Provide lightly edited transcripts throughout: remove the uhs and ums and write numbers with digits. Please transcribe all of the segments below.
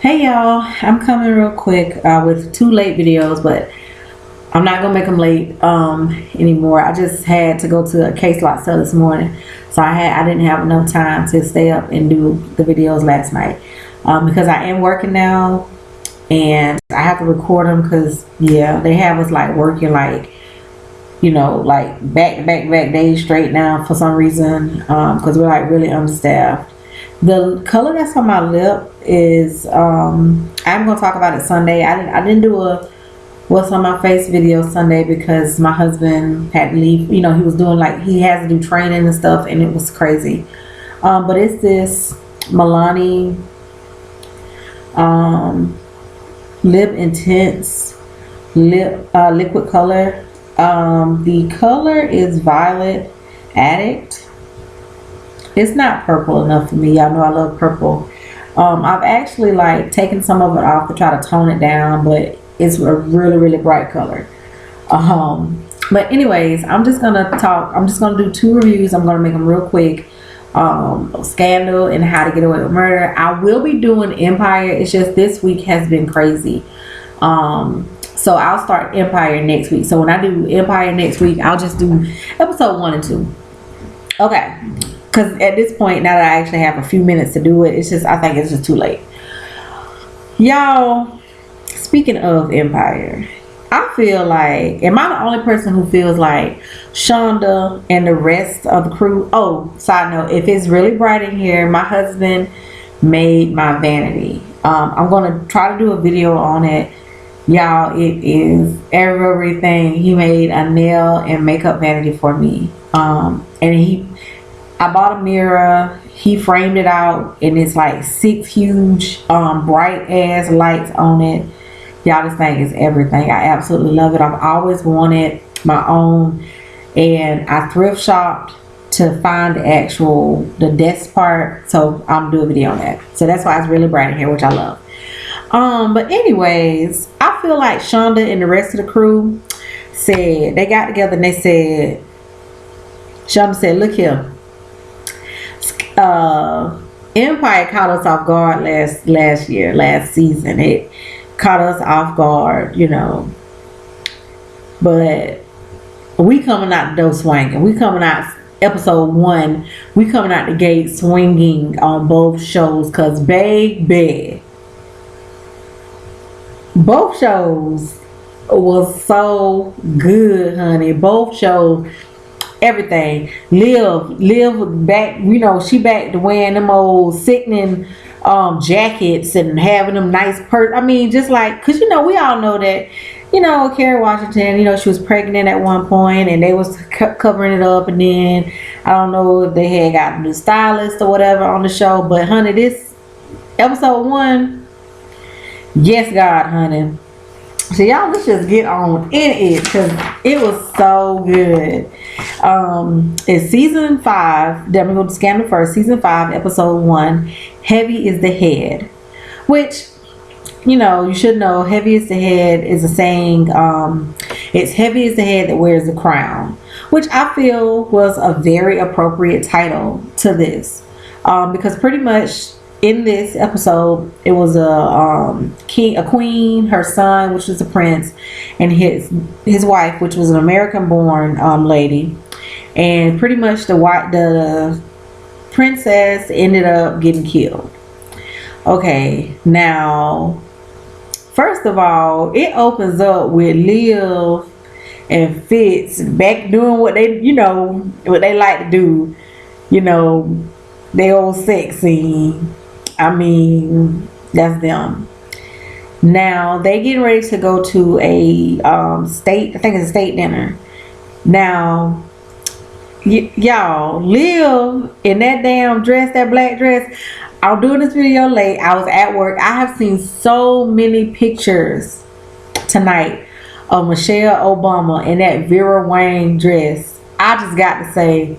Hey y'all, I'm coming real quick with two late videos, but I'm not gonna make them late anymore. I just had to go to a case lot sale this morning, so I didn't have enough time to stay up and do the videos last night because I am working now and I have to record them because yeah, they have us like working like like back to back to back days straight now for some reason because we're like really understaffed. The color that's on my lip is I'm gonna talk about it Sunday. I didn't do a what's on my face video Sunday because my husband had to leave. He was doing like he has to do training and stuff, and it was crazy. But it's this Milani Lip Intense liquid color. The color is Violet Addict. It's not purple enough for me. Y'all know I love purple. I've actually like taken some of it off to try to tone it down, but it's a really, really bright color. But anyways, I'm just gonna do two reviews. I'm gonna make them real quick. Scandal and How to Get Away with Murder. I will be doing Empire. It's just this week has been crazy. So I'll start Empire next week. So when I do Empire next week, I'll just do episode 1 and 2. Okay. Because at this point, now that I actually have a few minutes to do it, I think it's just too late. Y'all, speaking of Empire, I feel like, am I the only person who feels like Shonda and the rest of the crew? Oh, side note, if it's really bright in here, my husband made my vanity. I'm going to try to do a video on it. Y'all, it is everything. He made a nail and makeup vanity for me. I bought a mirror. He framed it out, and it's like 6 huge, bright ass lights on it. Y'all, this thing is everything. I absolutely love it. I've always wanted my own, and I thrift shopped to find the desk part. So I'm doing a video on that. So that's why it's really bright in here, which I love. But anyways, I feel like Shonda and the rest of the crew said they got together and they said, Shonda said, "Look here. Empire caught us off guard last season. It caught us off guard, but we coming out the door swinging. We coming out episode 1. We coming out the gate swinging on both shows, cause baby, both shows was so good, honey. Both shows." Everything. Liv back, she back to wearing them old sickening jackets and having them nice I mean, just like, cause we all know that, Kerry Washington, she was pregnant at one point and they was covering it up, and then I don't know if they had got a new stylist or whatever on the show, but honey, this episode 1, yes God, honey. So y'all, let's just get on in it because it was so good. It's season 5. Then we go to Scandal first. Season 5, episode 1. Heavy is the head, which you should know. Heavy is the head is a saying. It's heavy is the head that wears the crown, which I feel was a very appropriate title to this, because pretty much in this episode, it was a queen, her son, which was a prince, and his wife, which was an American-born lady, and pretty much the princess ended up getting killed. Okay, now, first of all, it opens up with Liv and Fitz back doing what they like to do, they old sex scene. I mean, that's them. Now they getting ready to go to a state. I think it's a state dinner. Now, y'all, Liv in that damn dress, that black dress. I'm doing this video late. I was at work. I have seen so many pictures tonight of Michelle Obama in that Vera Wang dress. I just got to say,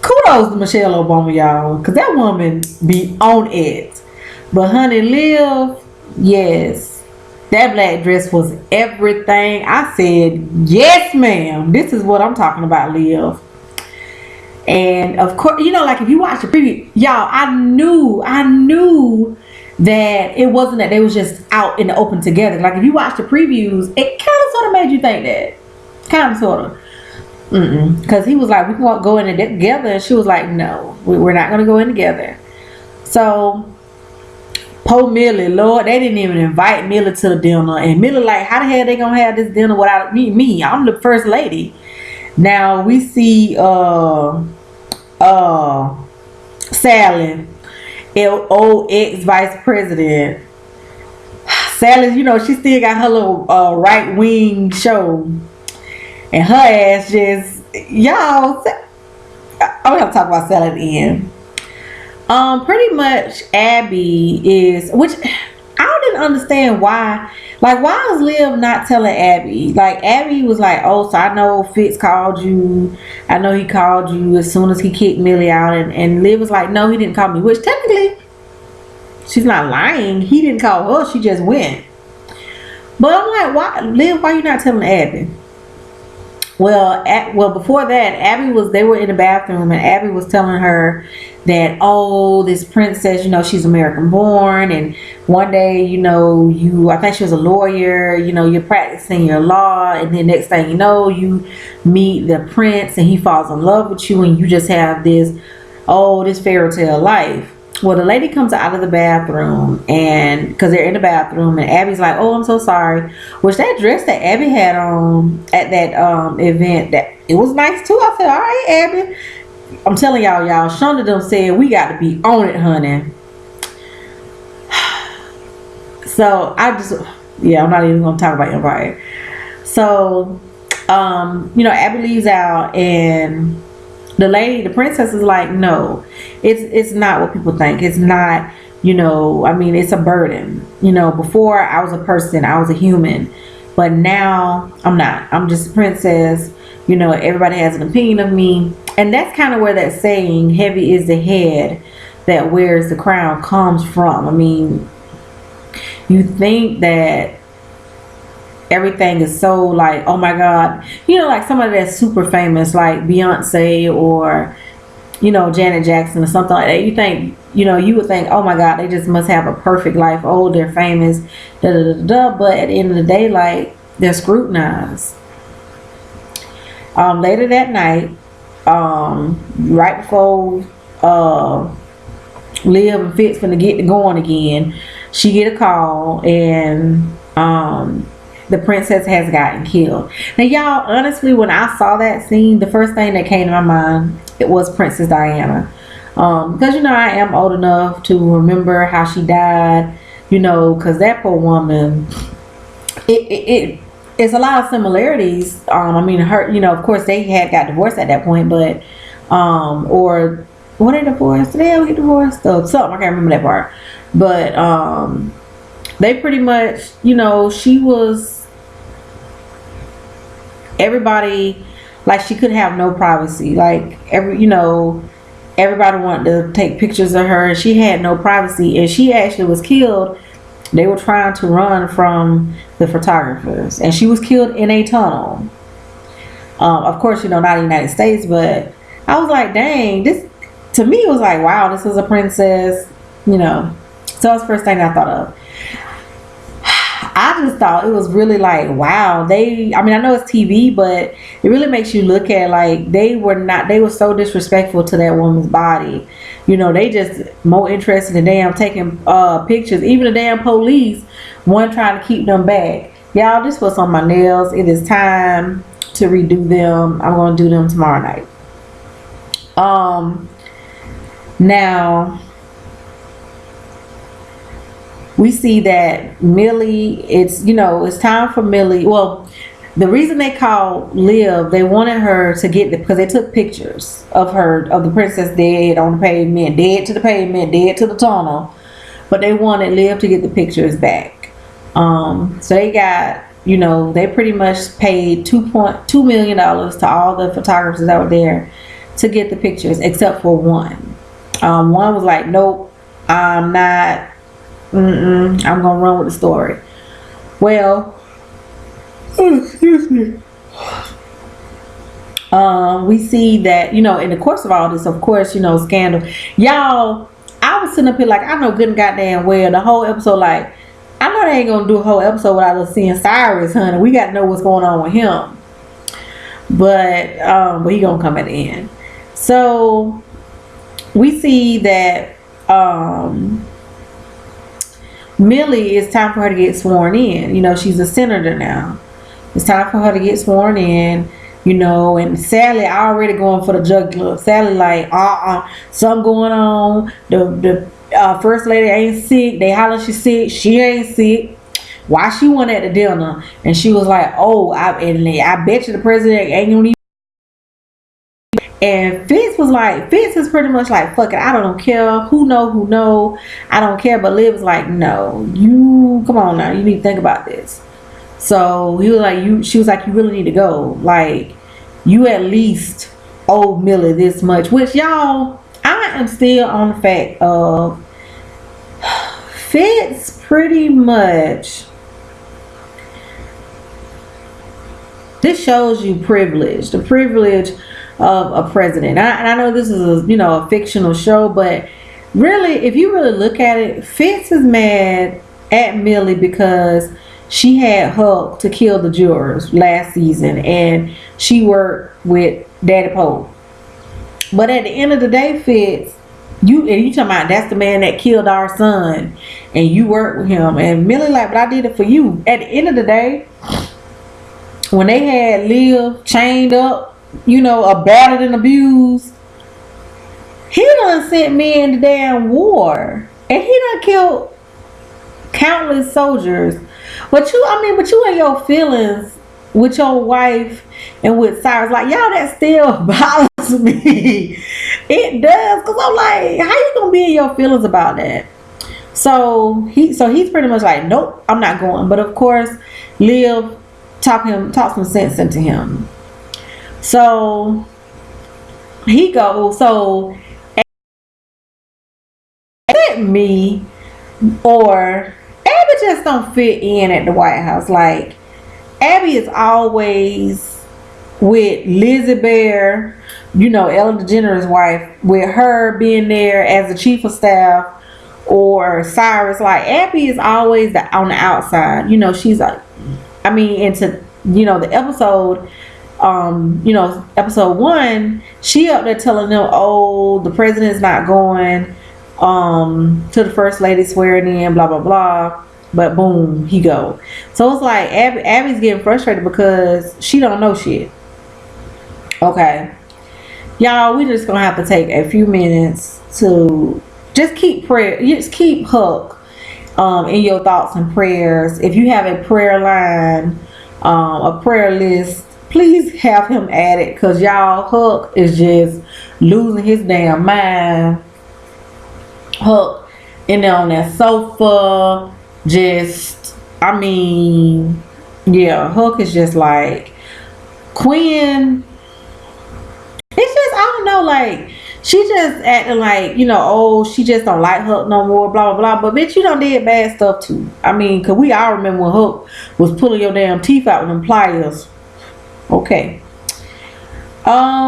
kudos to Michelle Obama, y'all, because that woman be on it. But honey, Liv, yes, that black dress was everything. I said, yes ma'am, this is what I'm talking about, Liv. And of course, like if you watch the preview, y'all, I knew that it wasn't that they was just out in the open together. Like if you watch the previews, it kind of sort of made you think that, kind of sort of. Because he was like, we can go in together, and she was like, no, we're not gonna go in together. So poor Millie, Lord, they didn't even invite Millie to the dinner, and Millie like, how the hell they gonna have this dinner without me? I'm the first lady. Now we see Sally, old ex-vice president. Sally, you know, she still got her little right wing show. And her ass just, y'all, I'm gonna talk about Sally at the end. Pretty much Abby is, which I didn't understand why. Like, why is Liv not telling Abby? Like, Abby was like, oh, so I know Fitz called you. I know he called you as soon as he kicked Millie out. And Liv was like, no, he didn't call me. Which technically, she's not lying. He didn't call her. She just went. But I'm like, why, Liv, why you not telling Abby? Well, before that, they were in the bathroom, and Abby was telling her that, oh, this princess, you know, she's American born, and one day, you know, I think she was a lawyer, you know, you're practicing your law, and then next thing you know, you meet the prince, and he falls in love with you, and you just have this fairy tale life. Well, the lady comes out of the bathroom, and because they're in the bathroom, and Abby's like, oh, I'm so sorry. Which that dress that Abby had on at that event, that it was nice too. I said, all right, Abby. I'm telling y'all, Shonda them said we got to be on it, honey. So I'm not even gonna talk about Empire. So you know, Abby leaves out, and the princess is like, no, it's not what people think. It's not, you know, I mean, it's a burden. You know, before I was a person, I was a human, but now I'm not. I'm just a princess. You know, everybody has an opinion of me. And that's kind of where that saying, heavy is the head that wears the crown, comes from. I mean, you think that everything is so like, oh my God, you know, like somebody that's super famous, like Beyonce or, you know, Janet Jackson or something like that. You think, you know, you would think, oh my God, they just must have a perfect life. Oh, they're famous, da da da da. But at the end of the day, like, they're scrutinized. Later that night, right before Liv and Fitz finna get to going again, she get a call, and the princess has gotten killed. Now, y'all, honestly, when I saw that scene, the first thing that came to my mind, it was Princess Diana. Because, you know, I am old enough to remember how she died, you know, because that poor woman, it's a lot of similarities. I mean, her, you know, of course, they had got divorced at that point, but, or, were they divorced? Did they ever get divorced? Or something, I can't remember that part. But, they pretty much, you know, she was, everybody, like, she could have no privacy. Like, you know, everybody wanted to take pictures of her. She had no privacy, and she actually was killed. They were trying to run from the photographers, and she was killed in a tunnel. Of course, you know, not in the United States, but I was like, dang, this, to me, it was like, wow, this is a princess, you know. So that's the first thing I thought of. I just thought it was really like, wow, I mean, I know it's TV, but it really makes you look at, like, they were so disrespectful to that woman's body. You know, they just more interested in damn taking pictures. Even the damn police, one trying to keep them back. Y'all, this was on my nails. It is time to redo them. I'm going to do them tomorrow night. Now, we see that Millie, it's, you know, it's time for Millie. Well, the reason they called Liv, they wanted her to get because they took pictures of the princess dead on the pavement, dead to the pavement, dead to the tunnel. But they wanted Liv to get the pictures back. So they got, you know, they pretty much paid $2.2 million to all the photographers that were there to get the pictures, except for one. One was like, nope, I'm not. I'm gonna run with the story. Well, excuse me. We see that, you know, in the course of all this, of course, you know, scandal. Y'all, I I was sitting up here like, I know good and goddamn well the whole episode, like, I know they ain't gonna do a whole episode without us seeing Cyrus, honey. We got to know what's going on with him. But he gonna come at the end. So we see that Millie, it's time for her to get sworn in. You know, she's a senator now. It's time for her to get sworn in. You know, and Sally already going for the jugular. Sally like, something going on. The first lady ain't sick. They holler she sick. She ain't sick. Why she went at the dinner? And she was like, oh, I bet you the president ain't gonna even. And Fitz is pretty much like, fuck it, I don't care. Who know, I don't care. But Liv was like, no, you, come on now, you need to think about this. So he was like, she was like, you really need to go. Like, you at least owe Millie this much. Which, y'all, I am still on the fact of Fitz pretty much. This shows you privilege. The privilege of a president. And I know this is a fictional show, but really, if you really look at it, Fitz is mad at Millie because she had Hulk to kill the jurors last season, and she worked with Daddy Pope. But at the end of the day, Fitz, you talking about that's the man that killed our son, and you worked with him. And Millie like, but I did it for you. At the end of the day, when they had Liv chained up, battered and abused, he done sent me in the damn war, and he done killed countless soldiers. But you and your feelings with your wife and with Cyrus, like, y'all, that still bothers me. It does, because I'm like, how you gonna be in your feelings about that? So he's pretty much like, nope, I'm not going. But of course, Liv talk some sense into him. So he goes, so me or Abby just don't fit in at the White House. Like, Abby is always with Lizzie Bear, Ellen DeGeneres' wife, with her being there as the chief of staff, or Cyrus. Like, Abby is always on the outside. She's like, into the episode. Episode 1, she up there telling them, oh, the president's not going to the first lady swearing in, blah blah blah. But boom, he go. So it's like Abby's getting frustrated because she don't know shit. Okay, y'all, we just gonna have to take a few minutes to just keep Huck in your thoughts and prayers. If you have a prayer line, a prayer list, please have him added, because y'all, Huck is just losing his damn mind. Huck in there on that sofa, just, Huck is just like, Quinn, it's just, I don't know, like, she just acting like, she just don't like Huck no more, blah blah blah. But bitch, you done did bad stuff too. Because we all remember when Huck was pulling your damn teeth out with them pliers. Okay.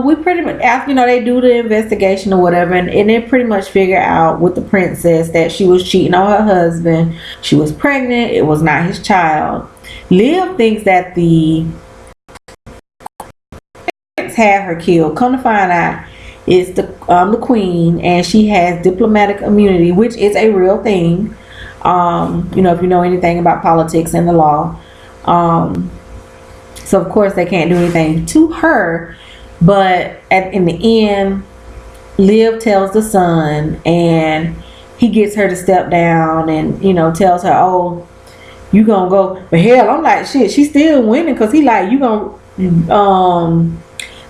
We pretty much, after they do the investigation or whatever, and they pretty much figure out with the princess that she was cheating on her husband. She was pregnant. It was not his child. Liv thinks that the prince had her killed. Come to find out, it's the queen, and she has diplomatic immunity, which is a real thing. If you know anything about politics and the law. So of course they can't do anything to her. But in the end, Liv tells the son, and he gets her to step down, and tells her, oh, you gonna go. But hell, I'm like, shit, she's still winning, because he like, you gonna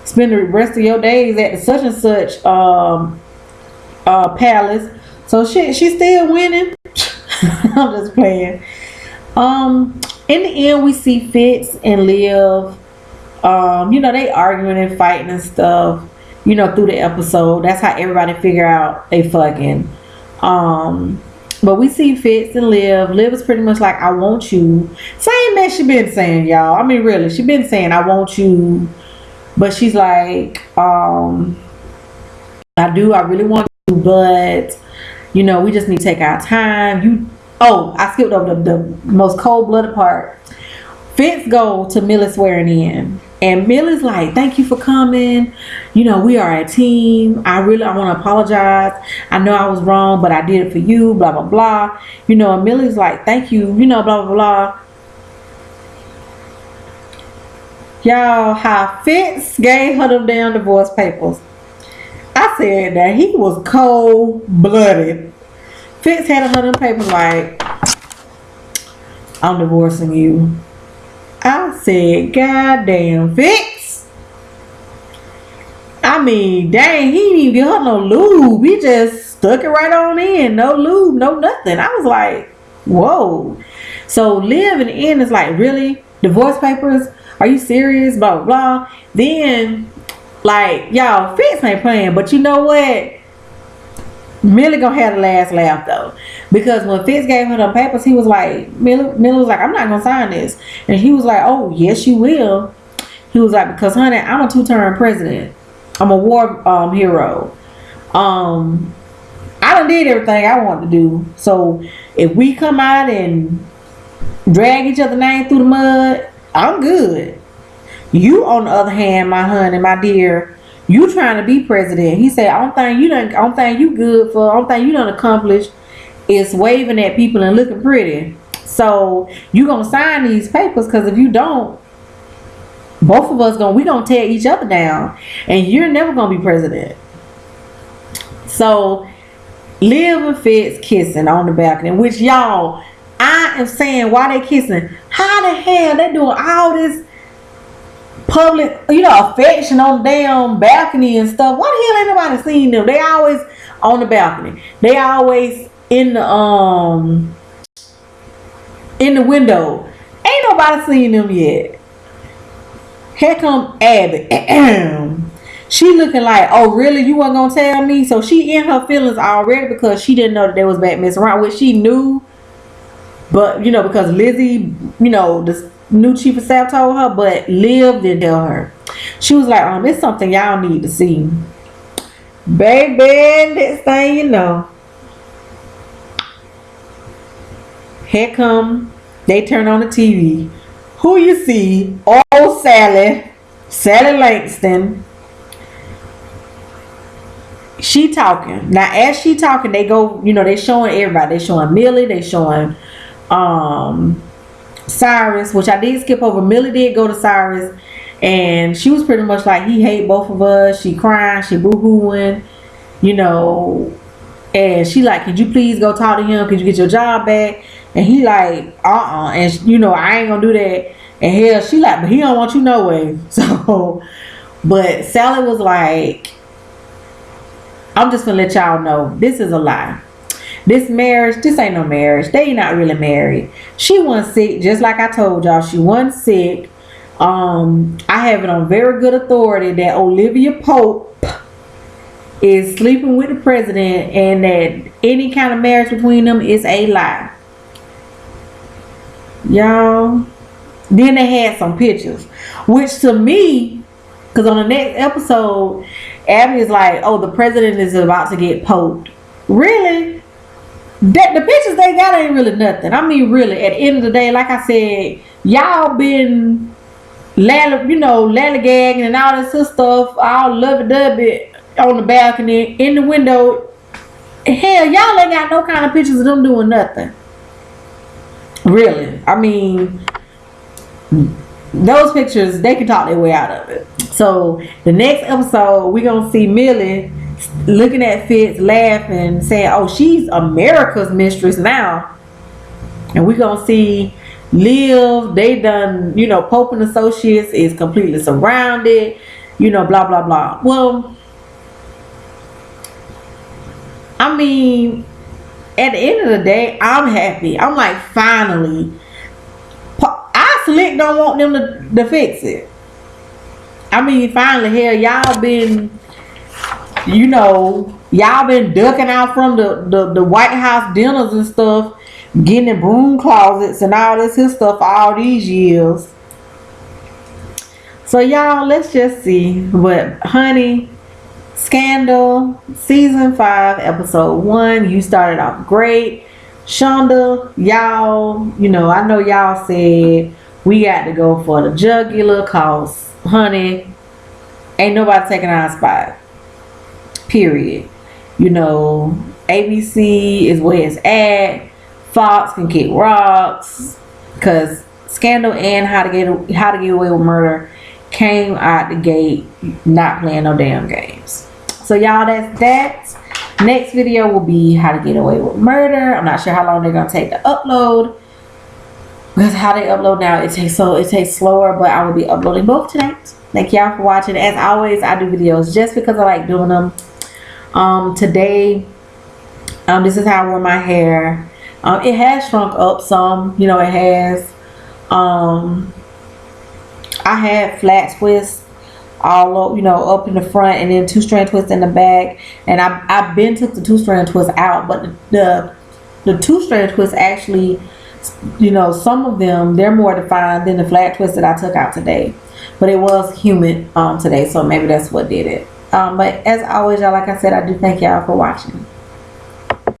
spend the rest of your days at the such and such palace. So shit, she's still winning. I'm just playing. In the end, we see Fitz and Liv. They arguing and fighting and stuff, through the episode. That's how everybody figure out they fucking. But we see Fitz and Liv. Liv is pretty much like, I want you. Same as she been saying, y'all. Really, she been saying, I want you. But she's like, I really want you, but You know, we just need to take our time. I skipped over the most cold-blooded part. Fitz go to Millie swearing in. And Millie's like, thank you for coming. You know, we are a team. I want to apologize. I know I was wrong, but I did it for you, blah, blah, blah. You know, and Millie's like, thank you, you know, blah, blah, blah. Y'all, how Fitz gave her them damn divorce papers. I said that he was cold-blooded. Fitz had her them papers like, I'm divorcing you. I said, God damn, Fitz. I mean, dang, he didn't even give her no lube. He just stuck it right on in. No lube, no nothing. I was like, whoa. So Liv in the end is like, really? Divorce papers? Are you serious? Blah, blah, blah. Then, like, y'all, Fitz ain't playing. But you know what? Millie gonna have the last laugh though, because when Fitz gave her the papers, he was like, Millie was like, I'm not gonna sign this, and he was like, oh yes you will. He was like, because honey, I'm a 2-term president, I'm a war hero, I done did everything I wanted to do. So if we come out and drag each other's name through the mud, I'm good. You on the other hand, my honey, my dear, you trying to be president. He said, only thing you good for, only thing you done accomplished is waving at people and looking pretty. So you gonna sign these papers, because if you don't, both of us we gonna tear each other down, and you're never gonna be president. So Liv and Fitz kissing on the balcony, which y'all, I am saying, why they kissing? How the hell they doing all this public, you know, affection on the damn balcony and stuff? Why the hell ain't nobody seen them? They always on the balcony. They always in the window. Ain't nobody seen them yet. Here come Abby. She looking like, oh really, you wasn't gonna tell me? So she in her feelings already, because she didn't know that they was back messing around, which she knew, but you know, because Lizzie, you know, the new chief of staff told her, but Liv didn't tell her. She was like, it's something y'all need to see. Baby, next thing you know, here come, they turn on the TV. Who you see? Old Sally Langston. She talking. Now as she talking, they go, you know, they showing everybody. They showing Millie, they showing Cyrus, which I did skip over. Millie did go to Cyrus, and she was pretty much like, he hate both of us. She crying, she boo-hooing, you know, and she like, could you please go talk to him? Could you get your job back? And he like, and you know, I ain't gonna do that. And hell, she like, but he don't want you no way. So, but Sally was like, I'm just gonna let y'all know, this is a lie. This marriage, this ain't no marriage. They not really married. She wasn't sick, just like I told y'all. She wasn't sick. I have it on very good authority that Olivia Pope is sleeping with the president, and that any kind of marriage between them is a lie. Y'all. Then they had some pictures, which to me, because on the next episode, Abby is like, oh, the president is about to get poked. Really? That the pictures they got ain't really nothing. I mean, really, at the end of the day, like I said, y'all been lollygagging and all this stuff, all lovey-dovey on the balcony, in the window. Hell, y'all ain't got no kind of pictures of them doing nothing. Really. I mean, those pictures, they can talk their way out of it. So the next episode, we gonna see Millie looking at Fitz, laughing, saying, oh, she's America's mistress now. And we gonna see Liv, they done, you know, Pope and Associates is completely surrounded, you know, blah blah blah. Well, I mean, at the end of the day, I'm happy. I'm like, finally. I slick don't want them to fix it. I mean, finally, hell, y'all been, you know, y'all been ducking out from the White House dinners and stuff, getting in broom closets and all this his stuff all these years. So y'all, let's just see. But honey, Scandal season 5 episode 1. You started off great. Shonda, y'all, I know y'all said we got to go for the jugular cause, honey, ain't nobody taking our spot. Period. ABC is where it's at. Fox can kick rocks, because Scandal and How to Get Away with Murder came out the gate not playing no damn games. So y'all, that's that. Next video will be How to Get Away with Murder. I'm not sure how long they're gonna take to upload, because how they upload now, it takes slower, but I will be uploading both tonight. Thank y'all for watching. As always, I do videos just because I like doing them. Today, this is how I wore my hair. It has shrunk up some, it has. I had flat twists all up in the front, and then 2-strand twists in the back, and I've been took the 2-strand twist out, but the 2-strand twist actually, some of them, they're more defined than the flat twist that I took out today. But it was humid today, so maybe that's what did it. But as always, y'all, like I said, I do thank y'all for watching.